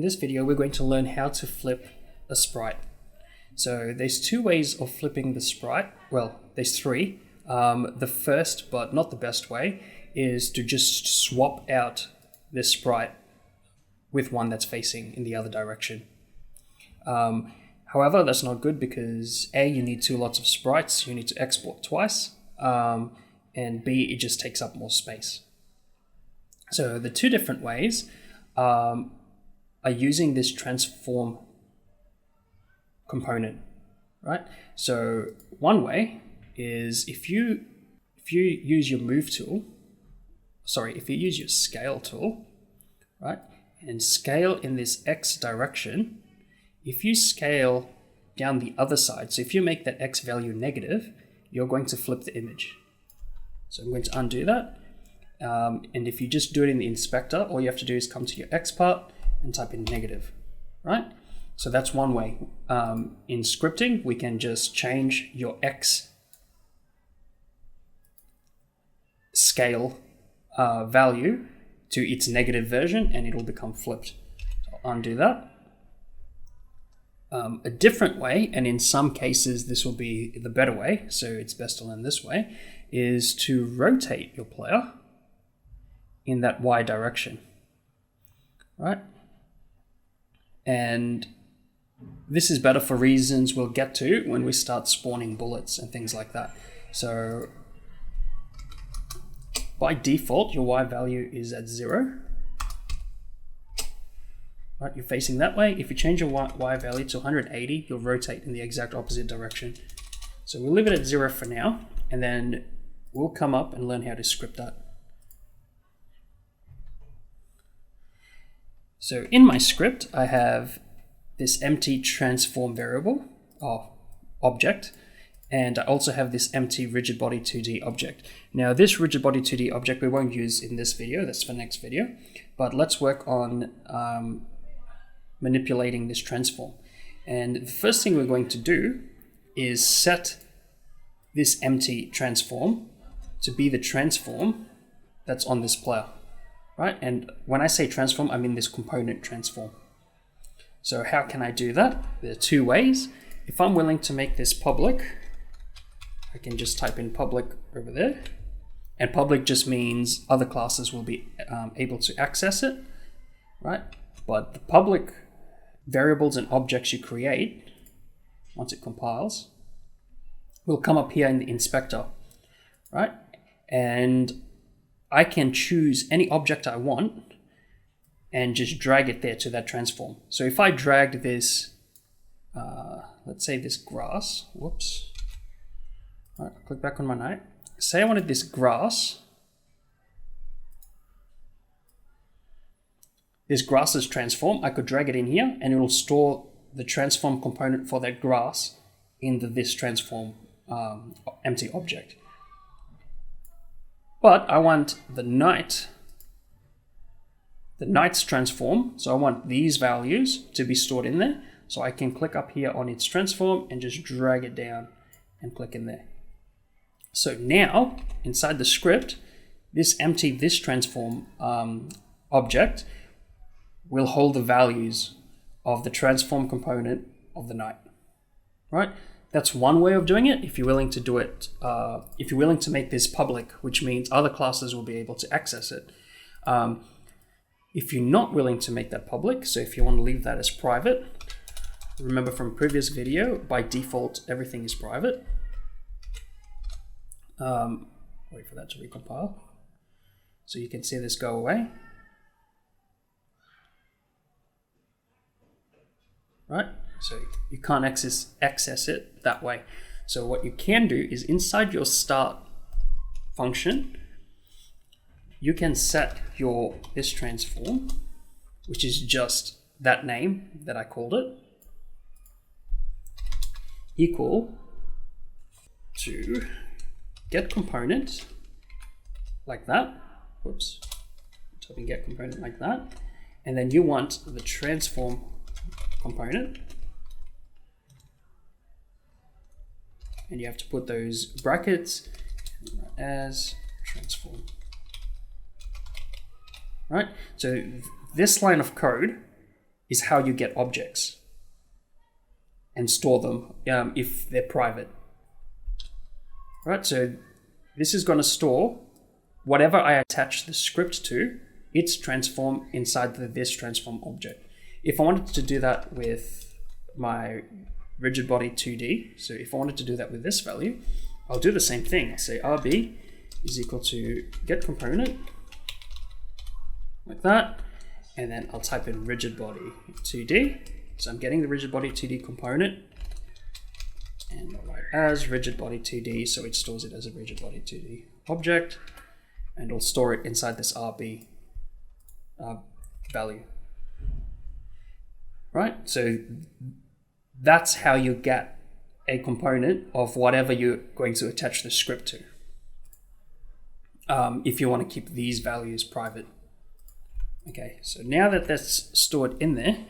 In this video, we're going to learn how to flip a sprite. So there's two ways of flipping the sprite. Well, there's three. The first, but not the best way, is to just swap out this sprite with one that's facing in the other direction. However, that's not good because A, you need two lots of sprites, you need to export twice, and B, it just takes up more space. So the two different ways are using this transform component, right? So one way is if you use your move tool, if you use your scale tool, right, and scale in this X direction, if you scale down the other side, so if you make that X value negative, you're going to flip the image. So I'm going to undo that. And if you just do it in the inspector, all you have to do is come to your X part and type in negative, right? So that's one way. In scripting, we can just change your X scale value to its negative version and it'll become flipped. So I'll undo that. A different way, and in some cases this will be the better way, so it's best to learn this way, is to rotate your player in that Y direction, right? And this is better for reasons we'll get to when we start spawning bullets and things like that. So by default, your Y value is at 0. Right, you're facing that way. If you change your Y value to 180, you'll rotate in the exact opposite direction. So we'll leave it at 0 for now, and then we'll come up and learn how to script that. So in my script, I have this empty transform variable or object, and I also have this empty rigid body 2D object. Now this rigid body 2D object we won't use in this video, that's for next video, but let's work on manipulating this transform. And the first thing we're going to do is set this empty transform to be the transform that's on this player, right? And when I say transform, I mean this component transform. So how can I do that? There are two ways. If I'm willing to make this public, I can just type in public over there. And public just means other classes will be able to access it, right? But the public variables and objects you create, once it compiles, will come up here in the inspector, right? And I can choose any object I want and just drag it there to that transform. So if I dragged this, let's say this grass, whoops. All right, click back on my note. Say I wanted this grass. This grass's transform, I could drag it in here and it will store the transform component for that grass in this transform empty object. But I want the knight's transform, so I want these values to be stored in there. So I can click up here on its transform and just drag it down and click in there. So now, inside the script, this transform object will hold the values of the transform component of the knight, right? That's one way of doing it. If you're willing to do it, if you're willing to make this public, which means other classes will be able to access it. If you're not willing to make that public, so if you want to leave that as private, remember from previous video, by default, everything is private. Wait for that to recompile. So you can see this go away. Right? So you can't access it that way. So what you can do is inside your start function, you can set this transform, which is just that name that I called it, equal to get component like that. Whoops. Typing get component like that. And then you want the transform component. And you have to put those brackets as transform. Right? So this line of code is how you get objects and store them if they're private. Right, so this is going to store whatever I attach the script to, its transform inside this transform object. If I wanted to do that with my rigid body 2D, so if I wanted to do that with this value, I'll do the same thing. I'll say RB is equal to get component, like that, and then I'll type in rigid body 2D. So I'm getting the rigid body 2D component, and I'll write as rigid body 2D, so it stores it as a rigid body 2D object, and I'll store it inside this RB value. Right, so that's how you get a component of whatever you're going to attach the script to. If you want to keep these values private. Okay, so now that that's stored in there,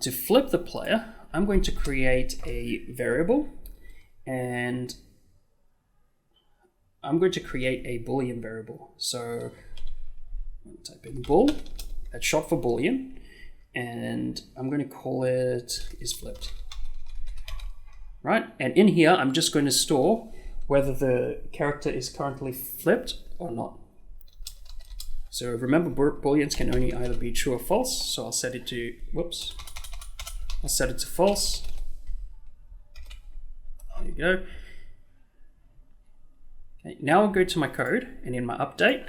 to flip the player, I'm going to create a variable, and I'm going to create a Boolean variable. So I'm going to type in bool, that's short for Boolean, and I'm going to call it isFlipped. Right, and in here I'm just going to store whether the character is currently flipped or not. So remember, booleans can only either be true or false, so I'll set it to, I'll set it to false. There you go. Okay, now I'll go to my code, and in my update,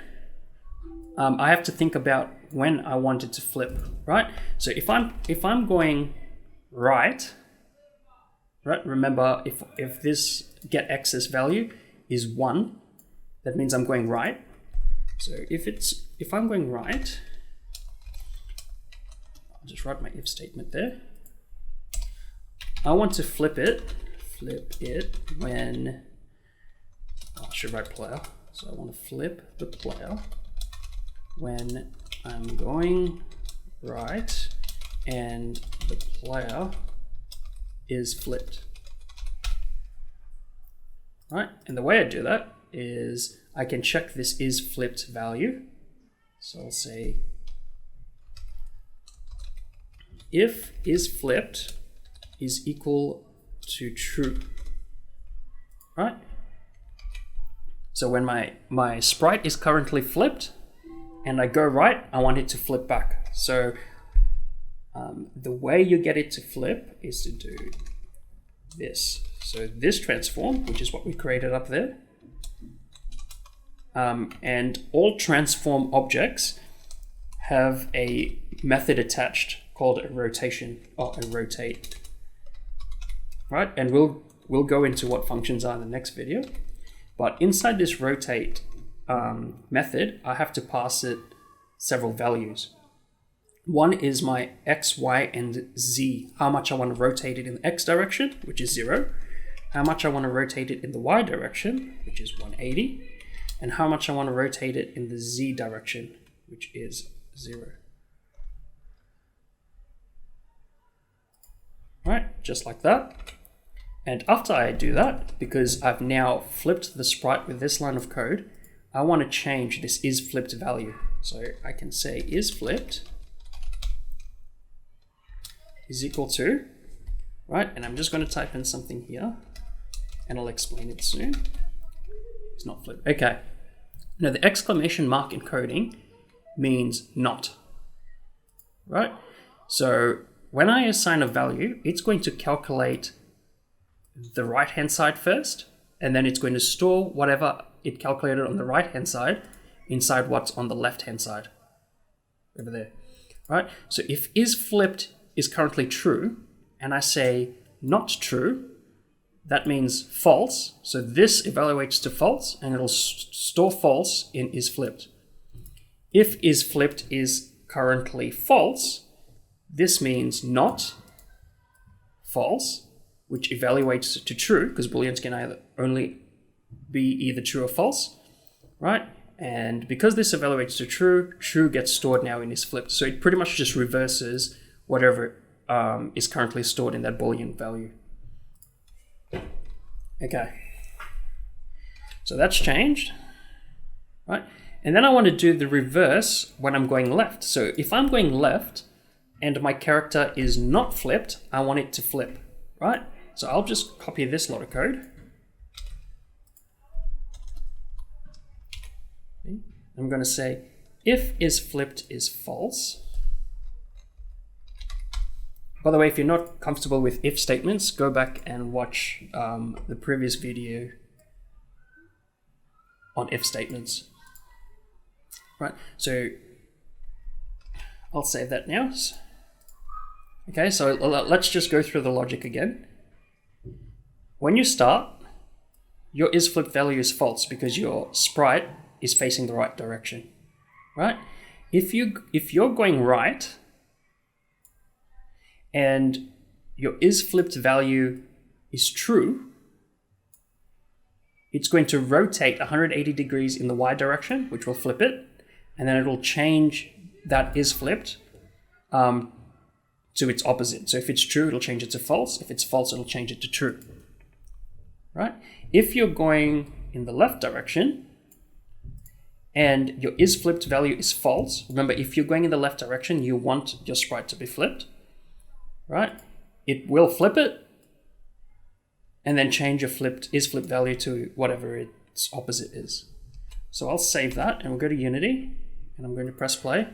I have to think about when I want it to flip, right? So if I'm going right, remember if this get access value is 1, that means I'm going right. So if I'm going right, I'll just write my if statement there. I want to flip it when, I should write player. So I want to flip the player when I'm going right and the player is flipped. Right, and the way I do that is I can check this isFlipped value. So I'll say if isFlipped is equal to true. Right? So when my sprite is currently flipped and I go right, I want it to flip back. So the way you get it to flip is to do this. So this transform, which is what we created up there, and all transform objects have a method attached called a rotation or a rotate. Right, and we'll go into what functions are in the next video. But inside this rotate method, I have to pass it several values. One is my x, y, and z, how much I want to rotate it in the x direction, which is 0, how much I want to rotate it in the y direction, which is 180, and how much I want to rotate it in the z direction, which is 0. Right, just like that. And after I do that, because I've now flipped the sprite with this line of code, I want to change this isFlipped value. So I can say isFlipped is equal to, right? And I'm just going to type in something here, and I'll explain it soon. It's not flipped. Okay. Now the exclamation mark in coding means not, right? So when I assign a value, it's going to calculate the right-hand side first, and then it's going to store whatever it calculated on the right-hand side inside what's on the left-hand side over there, right? So if isFlipped is currently true, and I say not true, that means false. So this evaluates to false, and it'll store false in isFlipped. If isFlipped is currently false, this means not false, which evaluates to true, because booleans can only be either true or false, right? And because this evaluates to true, true gets stored now in isFlipped. So it pretty much just reverses whatever is currently stored in that boolean value. Okay, so that's changed, right? And then I want to do the reverse when I'm going left. So if I'm going left and my character is not flipped, I want it to flip, right? So I'll just copy this lot of code. I'm going to say if is flipped is false. By the way, if you're not comfortable with if statements, go back and watch the previous video on if statements. Right, so I'll save that now. Okay, so let's just go through the logic again. When you start, your is flipped value is false because your sprite is facing the right direction, right? If you're going right and your is flipped value is true, it's going to rotate 180 degrees in the y direction, which will flip it, and then it'll change that is flipped to its opposite. So if it's true, it'll change it to false. If it's false, it'll change it to true, right? If you're going in the left direction and your is flipped value is false, remember, if you're going in the left direction, you want your sprite to be flipped, right? It will flip it and then change your is flipped value to whatever its opposite is. So I'll save that and we'll go to Unity and I'm going to press play.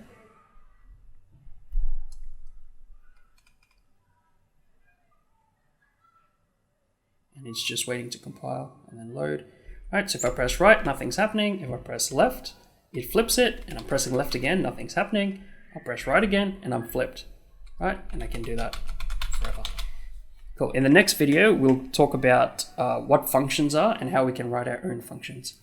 And it's just waiting to compile and then load. All right, so if I press right, nothing's happening. If I press left, it flips it, and I'm pressing left again, nothing's happening. I'll press right again and I'm flipped, right? And I can do that forever. Cool, in the next video, we'll talk about what functions are and how we can write our own functions.